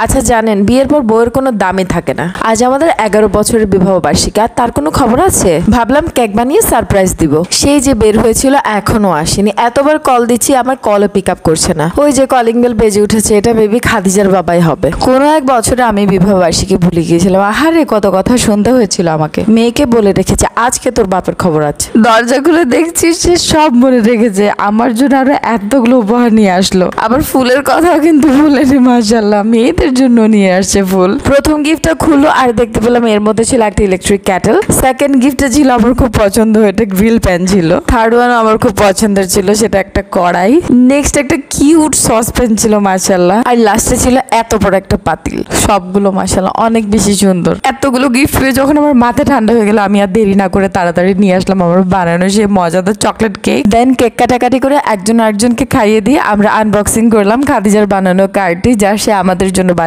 আচ্ছা জানেন, বিয়ের পর বউয়ের কোনো দামই থাকে না। আজ আমাদের 11 বছরের বিবাহ বার্ষিকী, আর তার কোনো খবর আছে? ভাবলাম কেক বানিয়ে সারপ্রাইজ দিব। সেই যে বের হয়েছিল এখনো আসেনি। এতবার কল দিচ্ছি, আমার কলও পিক আপ করছে না। ওই যে কলিং বেল বেজে উঠেছে, এটা বেবি খাদিজার বাবাই হবে। কোনো এক বছরে আমি বিবাহ বার্ষিকী ভুলে গিয়েছিলাম। আহারে কত কথা শুনতে হয়েছিল আমাকে। মেয়েকে বলে রেখেছে আজকে তোর বাপের খবর আছে। দরজা খুলে দেখছিস সে সব মনে রেখেছে। আমার জন্য আরো এতগুলো উপহার নিয়ে আসলো। আবার ফুলের কথাও কিন্তু ভুলেনি। মাশাআল্লাহ, মেয়েদের জন্য নিয়ে আসছে ফুল। প্রথম গিফটটা খুললো আর দেখতে পেলাম এর মধ্যে ছিল একটা ইলেকট্রিক ক্যাটেল। সেকেন্ড গিফটটা ছিল আমার খুব পছন্দ, এটা গ্রিল প্যান ছিল। থার্ড ওয়ান আমার খুব পছন্দের ছিল, সেটা একটা কড়াই। নেক্সট একটা কিউট সসপ্যান ছিল মাশাআল্লাহ। আর লাস্টে ছিল এত বড় একটা পাতিল। সবগুলো মাশাআল্লাহ অনেক বেশি সুন্দর। এতগুলো গিফট পেয়ে যখন আমার মাথা ঠান্ডা হয়ে গেল, আমি আর দেরি না করে তাড়াতাড়ি নিয়ে আসলাম আমার বানানো সেই মজাদার চকলেট কেক। দেন কেক কাটাকাটি করে একজন আরেকজনকে খাইয়ে দিয়ে আমরা আনবক্সিং করলাম খাদিজার বানানো কার্ডটি, যা সে আমাদের জন্য